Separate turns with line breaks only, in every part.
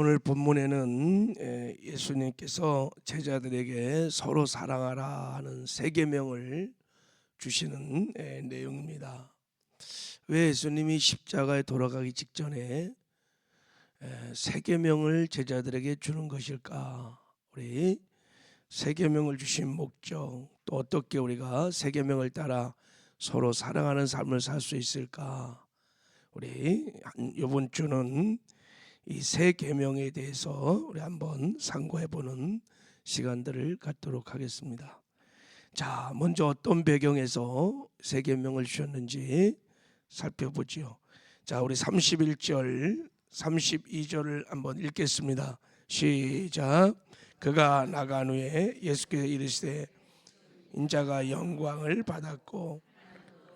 오늘 본문에는 예수님께서 제자들에게 서로 사랑하라 하는 세 계명을 주시는 내용입니다. 왜 예수님이 십자가에 돌아가기 직전에 세 계명을 제자들에게 주는 것일까? 우리 세 계명을 주신 목적, 또 어떻게 우리가 세 계명을 따라 서로 사랑하는 삶을 살 수 있을까? 우리 이번 주는 이 세 계명에 대해서 우리 한번 상고해보는 시간들을 갖도록 하겠습니다. 자, 먼저 어떤 배경에서 세 계명을 주셨는지 살펴보지요. 자, 우리 31절, 32절을 한번 읽겠습니다. 시작. 그가 나간 후에 예수께서 이르시되 인자가 영광을 받았고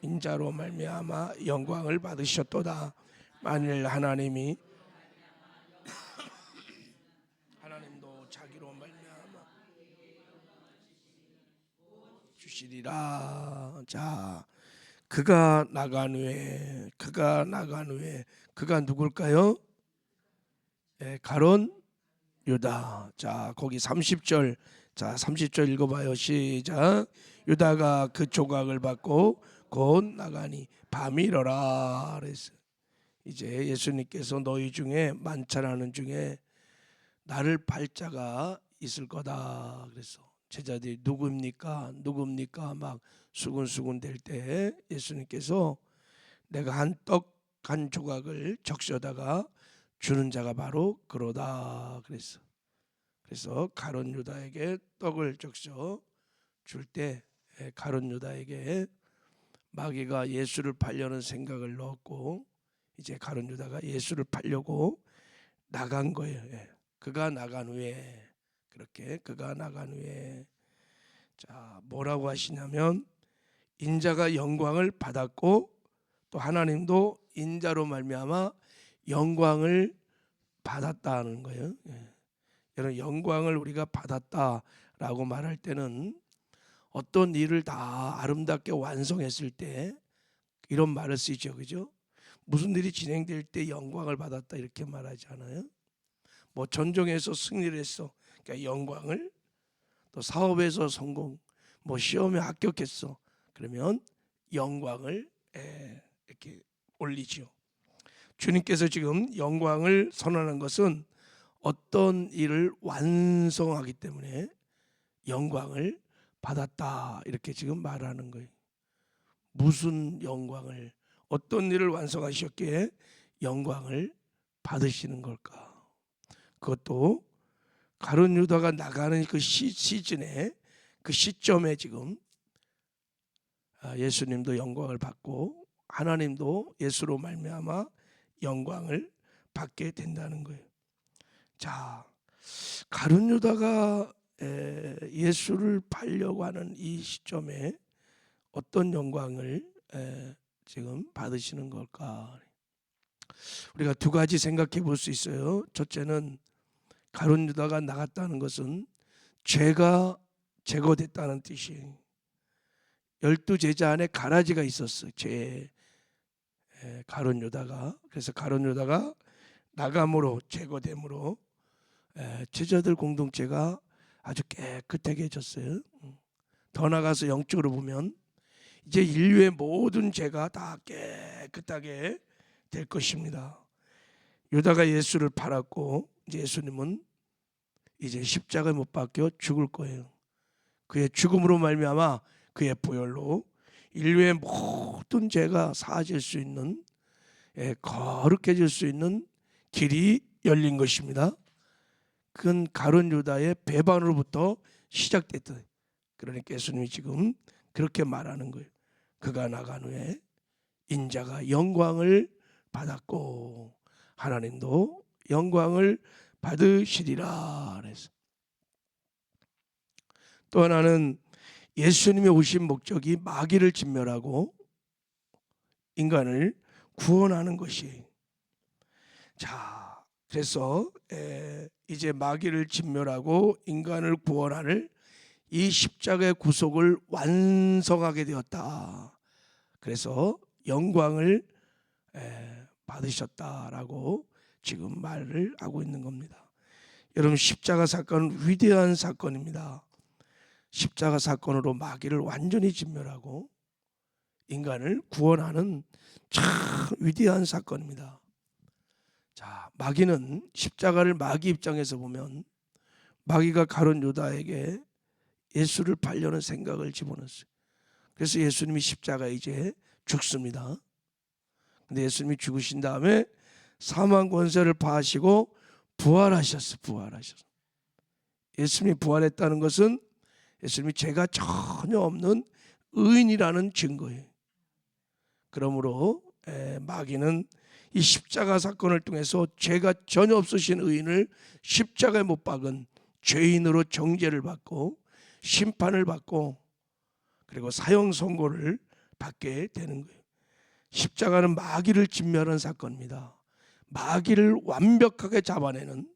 인자로 말미암아 영광을 받으셨도다. 만일 하나님도 자기로 말미암아 주시리라. 자, 그가 나간 후에 그가 누굴까요? 가론 유다. 자, 거기 30절. 자, 30절 읽어봐요. 시작. 유다가 그 조각을 받고 곧 나가니 밤이 이러라 그랬어요. 이제 예수님께서 너희 중에 만찬하는 중에 나를 팔자가 있을 거다 그래서 제자들이 누굽니까 막 수군수군 될 때 예수님께서 내가 한 떡 한 조각을 적셔다가 주는 자가 바로 그러다 그랬어. 그래서 가룟 유다에게 떡을 적셔 줄 때 가룟 유다에게 마귀가 예수를 팔려는 생각을 넣었고 이제 가룟 유다가 예수를 팔려고 나간 거예요. 그가 나간 후에 그가 나간 후에 자 뭐라고 하시냐면 인자가 영광을 받았고 또 하나님도 인자로 말미암아 영광을 받았다는 거예요. 여러분 영광을 우리가 받았다라고 말할 때는 어떤 일을 다 아름답게 완성했을 때 이런 말을 쓰죠, 그죠? 무슨 일이 진행될 때 영광을 받았다 이렇게 말하지 않아요? 뭐 전쟁에서 승리를 했어, 그러니까 영광을. 또 사업에서 성공, 뭐 시험에 합격했어, 그러면 영광을 이렇게 올리죠. 주님께서 지금 영광을 선언하는 것은 어떤 일을 완성하기 때문에 영광을 받았다 이렇게 지금 말하는 거예요. 무슨 영광을, 어떤 일을 완성하셨기에 영광을 받으시는 걸까? 그것도 가룟 유다가 나가는 그 시즌에 그 시점에 지금 예수님도 영광을 받고 하나님도 예수로 말미암아 영광을 받게 된다는 거예요. 자, 가룟 유다가 예수를 팔려고 하는 이 시점에 어떤 영광을 지금 받으시는 걸까? 우리가 두 가지 생각해 볼 수 있어요. 첫째는 가룟 유다가 나갔다는 것은 죄가 제거됐다는 뜻이에요. 12제자 안에 가라지가 있었어요. 가룟 유다가. 그래서 가룟 유다가 나감으로 제거됨으로 제자들 공동체가 아주 깨끗해졌어요. 더 나가서 영적으로 보면 이제 인류의 모든 죄가 다 깨끗하게 될 것입니다. 유다가 예수를 팔았고 이제 예수님은 이제 십자가에 못 박혀 죽을 거예요. 그의 죽음으로 말미암아 그의 보혈로 인류의 모든 죄가 사하질 수 있는, 거룩해질 수 있는 길이 열린 것입니다. 그건 가룟 유다의 배반으로부터 시작됐던. 그러니까 예수님이 지금 그렇게 말하는 거예요. 그가 나간 후에 인자가 영광을 받았고 하나님도 영광을 받으시리라 그래서. 또 하나는 예수님이 오신 목적이 마귀를 진멸하고 인간을 구원하는 것이. 자, 그래서 이제 마귀를 진멸하고 인간을 구원하는 이 십자가의 구속을 완성하게 되었다. 그래서 영광을 받으셨다라고 지금 말을 하고 있는 겁니다. 여러분, 십자가 사건은 위대한 사건입니다. 십자가 사건으로 마귀를 완전히 진멸하고 인간을 구원하는 참 위대한 사건입니다. 자, 마귀는 십자가를 마귀 입장에서 보면 마귀가 가룟 유다에게 예수를 팔려는 생각을 집어넣었어요. 그래서 예수님이 십자가에 이제 죽습니다. 근데 예수님이 죽으신 다음에 사망 권세를 파하시고 부활하셨어요. 예수님이 부활했다는 것은 예수님이 죄가 전혀 없는 의인이라는 증거예요. 그러므로 마귀는 이 십자가 사건을 통해서 죄가 전혀 없으신 의인을 십자가에 못 박은 죄인으로 정죄를 받고 심판을 받고 그리고 사형 선고를 받게 되는 거예요. 십자가는 마귀를 진멸한 사건입니다. 마귀를 완벽하게 잡아내는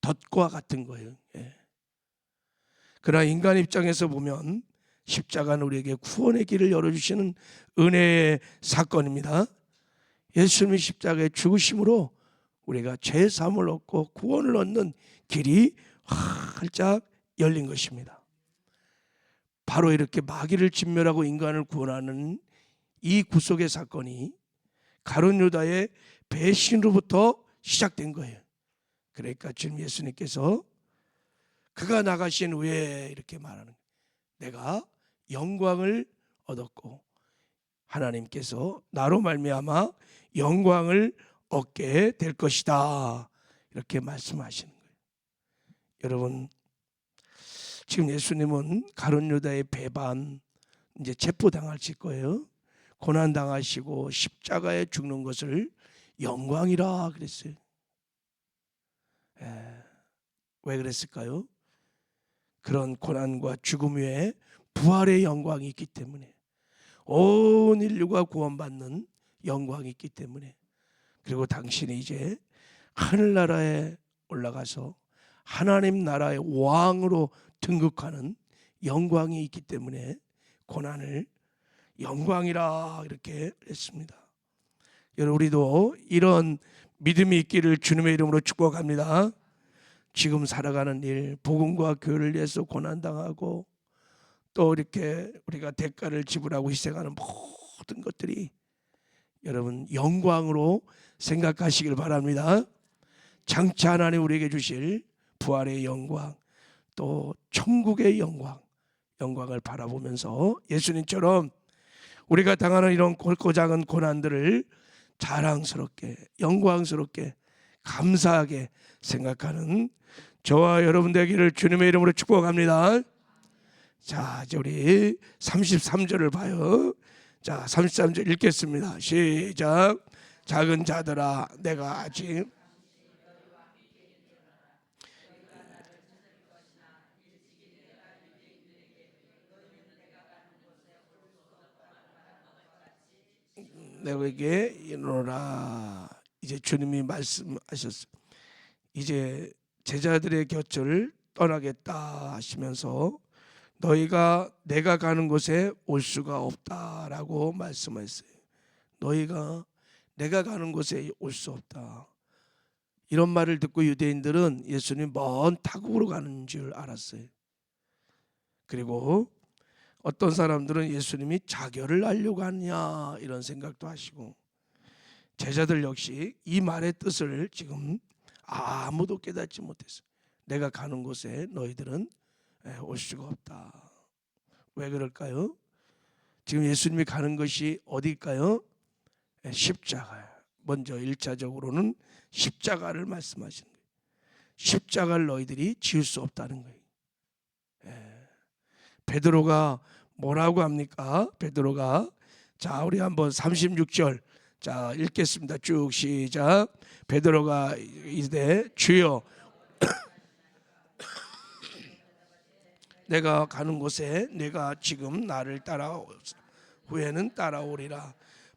덫과 같은 거예요. 그러나 인간 입장에서 보면 십자가는 우리에게 구원의 길을 열어주시는 은혜의 사건입니다. 예수님이 십자가에 죽으심으로 우리가 죄 사함을 얻고 구원을 얻는 길이 활짝 열린 것입니다. 바로 이렇게 마귀를 진멸하고 인간을 구원하는 이 구속의 사건이 가룟 유다의 배신으로부터 시작된 거예요. 그러니까 지금 예수님께서 그가 나가신 후에 이렇게 말하는 거예요. 내가 영광을 얻었고 하나님께서 나로 말미암아 영광을 얻게 될 것이다. 이렇게 말씀하시는 거예요. 여러분, 지금 예수님은 가룟 유다의 배반, 이제 체포당하실 거예요. 고난 당하시고 십자가에 죽는 것을 영광이라 그랬어요. 왜 그랬을까요? 그런 고난과 죽음 위에 부활의 영광이 있기 때문에, 온 인류가 구원받는 영광이 있기 때문에, 그리고 당신이 이제 하늘나라에 올라가서 하나님 나라의 왕으로 등극하는 영광이 있기 때문에 고난을 영광이라 이렇게 했습니다. 여러분, 우리도 이런 믿음이 있기를 주님의 이름으로 축복합니다. 지금 살아가는 일, 복음과 교회를 위해서 고난당하고 또 이렇게 우리가 대가를 지불하고 희생하는 모든 것들이 여러분 영광으로 생각하시길 바랍니다. 장차 하나님 우리에게 주실 부활의 영광, 또 천국의 영광을 바라보면서 예수님처럼 우리가 당하는 이런 골고 작은 고난들을 자랑스럽게, 영광스럽게, 감사하게 생각하는 저와 여러분 되기를 주님의 이름으로 축복합니다. 자, 이제 우리 33절을 봐요. 자, 33절 읽겠습니다. 시작. 작은 자들아, 내가 아직 내게 이르노라. 이제 주님이 말씀하셨어요. 이제 제자들의 곁을 떠나겠다 하시면서 너희가 내가 가는 곳에 올 수가 없다라고 말씀하셨어요. 너희가 내가 가는 곳에 올 수 없다. 이런 말을 듣고 유대인들은 예수님 먼 타국으로 가는 줄 알았어요. 그리고 어떤 사람들은 예수님이 자결을 하려고 하냐 이런 생각도 하시고, 제자들 역시 이 말의 뜻을 지금 아무도 깨닫지 못했어요. 내가 가는 곳에 너희들은 올 수가 없다. 왜 그럴까요? 지금 예수님이 가는 것이 어디일까요? 십자가예요. 먼저 1차적으로는 십자가를 말씀하시는 거예요. 십자가를 너희들이 지을 수 없다는 거예요. 베드로가 뭐라고 합니까? 베드로가, 자, 우리 한번 36절 자 읽겠습니다. 쭉 시작. 베드로가 이르되 주여 내가 가는 곳에 내가 지금 나를 따라 후에는 따라오리라.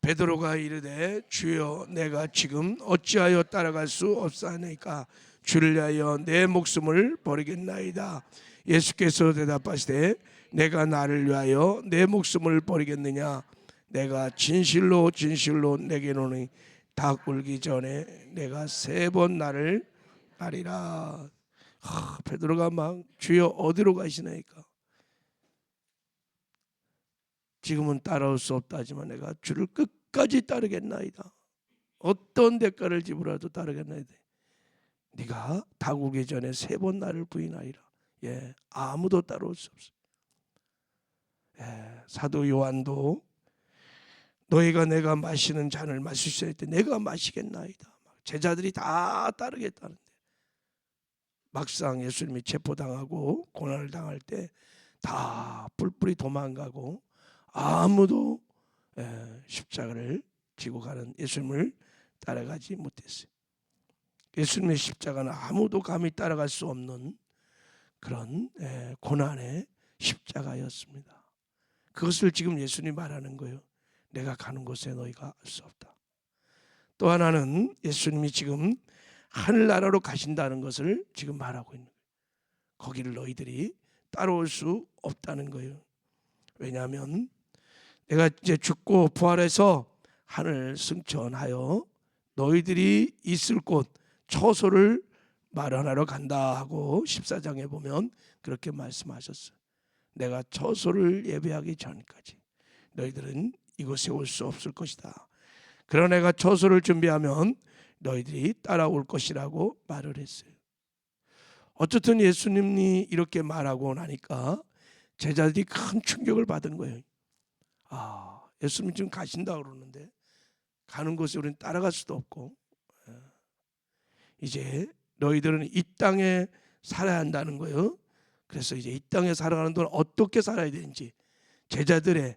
베드로가 이르되 주여 내가 지금 어찌하여 따라갈 수 없사오니까 주를 위하여 내 목숨을 버리겠나이다. 예수께서 대답하시되 내가 나를 위하여 내 목숨을 버리겠느냐. 내가 진실로 진실로 내게 이르노니 닭 울기 전에 내가 3번 나를 아리라. 베드로가 막 주여 어디로 가시나이까? 지금은 따라올 수 없다지만 내가 주를 끝까지 따르겠나이다. 어떤 대가를 지불하도 따르겠나이다. 네가 닭 울기 전에 3번 나를 부인하리라. 아무도 따라올 수 없어. 사도 요한도 너희가 내가 마시는 잔을 마실 수 있을 때 내가 마시겠나이다. 제자들이 다 따르겠다는데 막상 예수님이 체포당하고 고난을 당할 때 다 뿔뿔이 도망가고 아무도 십자가를 지고 가는 예수님을 따라가지 못했어요. 예수님의 십자가는 아무도 감히 따라갈 수 없는 그런 고난의 십자가였습니다. 그것을 지금 예수님이 말하는 거예요. 내가 가는 곳에 너희가 알 수 없다. 또 하나는 예수님이 지금 하늘나라로 가신다는 것을 지금 말하고 있는 거예요. 거기를 너희들이 따라올 수 없다는 거예요. 왜냐하면 내가 이제 죽고 부활해서 하늘 승천하여 너희들이 있을 곳 처소를 마련하러 간다 하고 14장에 보면 그렇게 말씀하셨어요. 내가 처소를 예배하기 전까지 너희들은 이곳에 올 수 없을 것이다. 그러나 내가 처소를 준비하면 너희들이 따라올 것이라고 말을 했어요. 어쨌든 예수님이 이렇게 말하고 나니까 제자들이 큰 충격을 받은 거예요. 예수님 지금 가신다 그러는데 가는 곳에 우리는 따라갈 수도 없고 이제 너희들은 이 땅에 살아야 한다는 거예요. 그래서 이제 이 땅에 살아가는 동안 어떻게 살아야 되는지 제자들의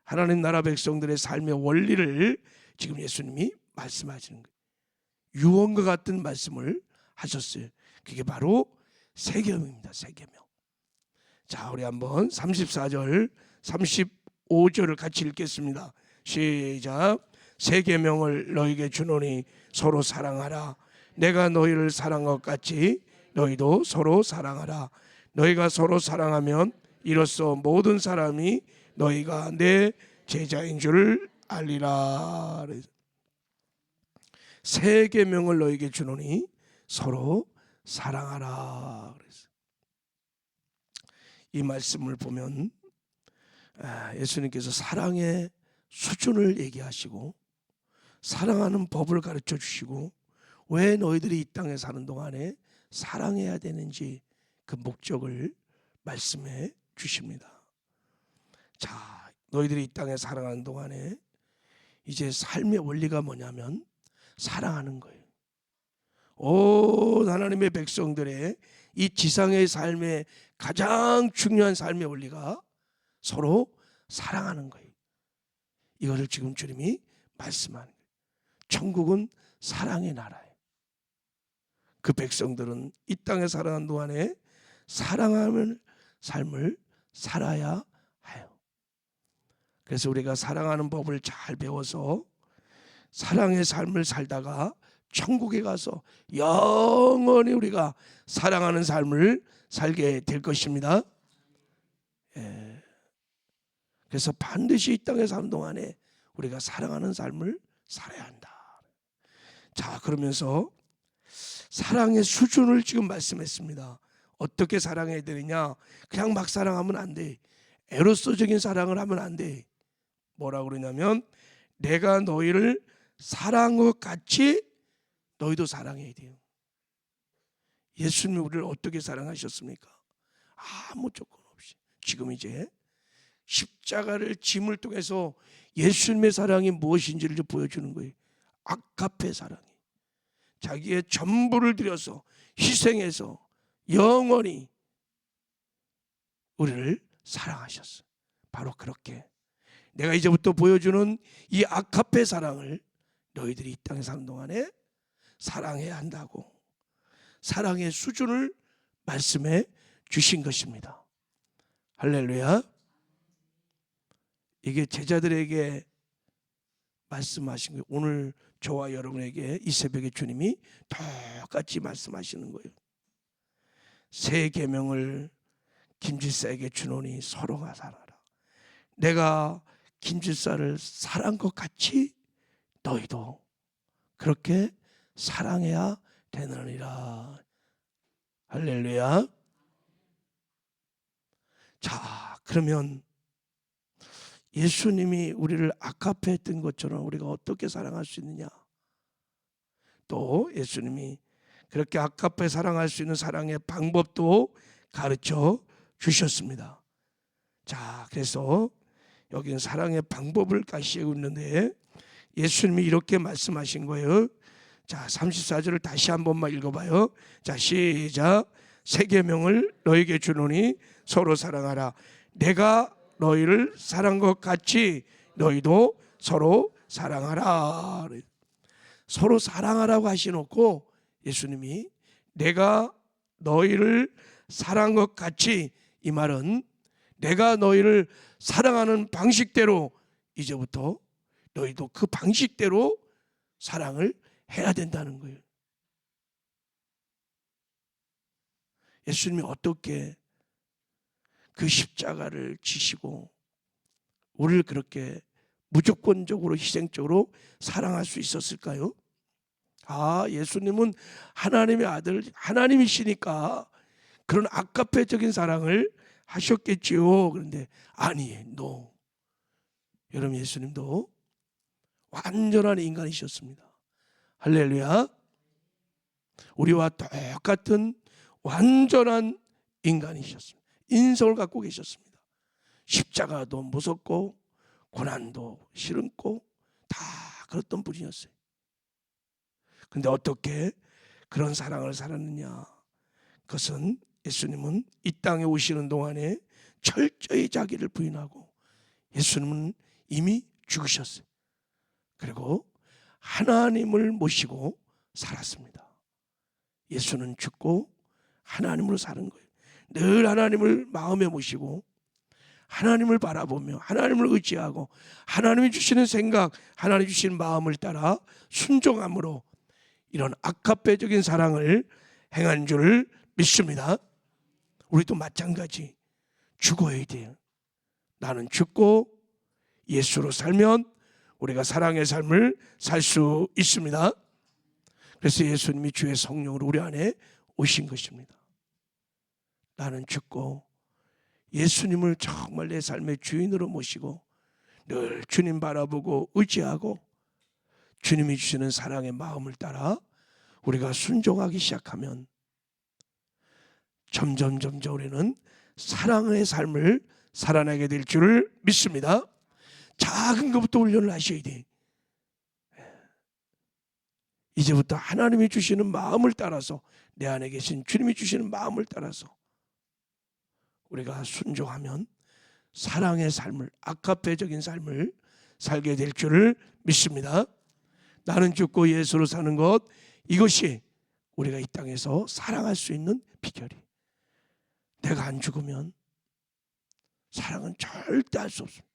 하나님 나라 백성들의 삶의 원리를 지금 예수님이 말씀하시는 거예요. 유언과 같은 말씀을 하셨어요. 그게 바로 세계명입니다. 세계명. 자, 우리 한번 34절 35절을 같이 읽겠습니다. 시작. 세계명을 너희에게 주노니 서로 사랑하라. 내가 너희를 사랑한 것 같이 너희도 서로 사랑하라. 너희가 서로 사랑하면 이로써 모든 사람이 너희가 내 제자인 줄을 알리라. 세 계명을 너희에게 주노니 서로 사랑하라. 이 말씀을 보면 예수님께서 사랑의 수준을 얘기하시고 사랑하는 법을 가르쳐 주시고 왜 너희들이 이 땅에 사는 동안에 사랑해야 되는지 그 목적을 말씀해 주십니다. 자, 너희들이 이 땅에 살아가는 동안에 이제 삶의 원리가 뭐냐면 사랑하는 거예요. 온 하나님의 백성들의 이 지상의 삶의 가장 중요한 삶의 원리가 서로 사랑하는 거예요. 이것을 지금 주님이 말씀하는 거예요. 천국은 사랑의 나라예요. 그 백성들은 이 땅에 살아가는 동안에 사랑하는 삶을 살아야 해요. 그래서 우리가 사랑하는 법을 잘 배워서 사랑의 삶을 살다가 천국에 가서 영원히 우리가 사랑하는 삶을 살게 될 것입니다. 그래서 반드시 이 땅에 사는 동안에 우리가 사랑하는 삶을 살아야 한다. 자, 그러면서 사랑의 수준을 지금 말씀했습니다. 어떻게 사랑해야 되느냐? 그냥 막 사랑하면 안 돼. 에로서적인 사랑을 하면 안 돼. 뭐라고 그러냐면 내가 너희를 사랑한 것 같이 너희도 사랑해야 돼요. 예수님이 우리를 어떻게 사랑하셨습니까? 아무 조건 없이. 지금 이제 십자가를 짐을 통해서 예수님의 사랑이 무엇인지를 보여주는 거예요. 아가페 사랑이. 자기의 전부를 들여서 희생해서 영원히 우리를 사랑하셨어요. 바로 그렇게 내가 이제부터 보여주는 이 아가페 사랑을 너희들이 이 땅에 사는 동안에 사랑해야 한다고 사랑의 수준을 말씀해 주신 것입니다. 할렐루야. 이게 제자들에게 말씀하신 거예요. 오늘 저와 여러분에게 이 새벽에 주님이 똑같이 말씀하시는 거예요. 새 계명을 김질사에게 주노니 서로가 사랑하라. 내가 김질사를 사랑한 것 같이 너희도 그렇게 사랑해야 되느니라. 할렐루야. 자, 그러면 예수님이 우리를 아카페 했던 것처럼 우리가 어떻게 사랑할 수 있느냐? 또 예수님이 그렇게 아카페 사랑할 수 있는 사랑의 방법도 가르쳐 주셨습니다. 자, 그래서 여기는 사랑의 방법을 가시고 있는데 예수님이 이렇게 말씀하신 거예요. 자, 34절을 다시 한 번만 읽어봐요. 자, 시작. 새 계명을 너에게 주노니 서로 사랑하라. 내가 너희를 사랑한 것 같이 너희도 서로 사랑하라. 서로 사랑하라고 하시놓고 예수님이 내가 너희를 사랑한 것 같이, 이 말은 내가 너희를 사랑하는 방식대로 이제부터 너희도 그 방식대로 사랑을 해야 된다는 거예요. 예수님이 어떻게 그 십자가를 지시고 우리를 그렇게 무조건적으로 희생적으로 사랑할 수 있었을까요? 아, 예수님은 하나님의 아들, 하나님이시니까 그런 아카페적인 사랑을 하셨겠지요. 그런데 아니, 여러분, 예수님도 완전한 인간이셨습니다. 할렐루야. 우리와 똑같은 완전한 인간이셨습니다. 인성을 갖고 계셨습니다. 십자가도 무섭고 고난도 싫고 다 그랬던 분이었어요. 그런데 어떻게 그런 사랑을 살았느냐? 그것은 예수님은 이 땅에 오시는 동안에 철저히 자기를 부인하고 예수님은 이미 죽으셨어요. 그리고 하나님을 모시고 살았습니다. 예수는 죽고 하나님으로 사는 거예요. 늘 하나님을 마음에 모시고 하나님을 바라보며 하나님을 의지하고 하나님이 주시는 생각, 하나님이 주시는 마음을 따라 순종함으로 이런 아카페적인 사랑을 행한 줄 믿습니다. 우리도 마찬가지 죽어야 돼요. 나는 죽고 예수로 살면 우리가 사랑의 삶을 살 수 있습니다. 그래서 예수님이 주의 성령으로 우리 안에 오신 것입니다. 나는 죽고 예수님을 정말 내 삶의 주인으로 모시고 늘 주님 바라보고 의지하고 주님이 주시는 사랑의 마음을 따라 우리가 순종하기 시작하면 점점 우리는 사랑의 삶을 살아내게 될 줄 믿습니다. 작은 것부터 훈련을 하셔야 돼. 이제부터 하나님이 주시는 마음을 따라서, 내 안에 계신 주님이 주시는 마음을 따라서 우리가 순종하면 사랑의 삶을, 아카페적인 삶을 살게 될 줄을 믿습니다. 나는 죽고 예수로 사는 것, 이것이 우리가 이 땅에서 사랑할 수 있는 비결이. 내가 안 죽으면 사랑은 절대 할 수 없습니다.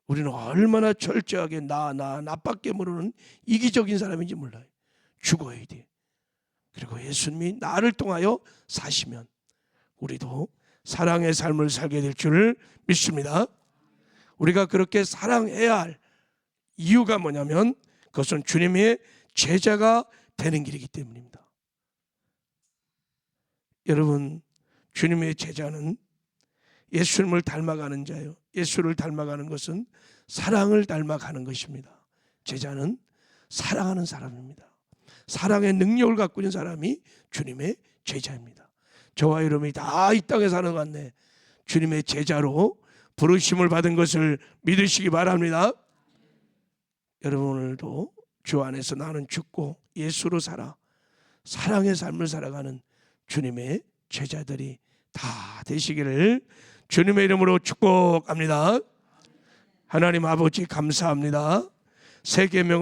우리는 얼마나 철저하게 나밖에 모르는 이기적인 사람인지 몰라요. 죽어야 돼. 그리고 예수님이 나를 통하여 사시면 우리도 사랑의 삶을 살게 될 줄 믿습니다. 우리가 그렇게 사랑해야 할 이유가 뭐냐면 그것은 주님의 제자가 되는 길이기 때문입니다. 여러분, 주님의 제자는 예수님을 닮아가는 자예요. 예수를 닮아가는 것은 사랑을 닮아가는 것입니다. 제자는 사랑하는 사람입니다. 사랑의 능력을 갖고 있는 사람이 주님의 제자입니다. 저와 여러분이 다 이 땅에 사는 간에 주님의 제자로 부르심을 받은 것을 믿으시기 바랍니다. 여러분, 오늘도 주 안에서 나는 죽고 예수로 살아 사랑의 삶을 살아가는 주님의 제자들이 다 되시기를 주님의 이름으로 축복합니다. 하나님 아버지, 감사합니다. 새 계명을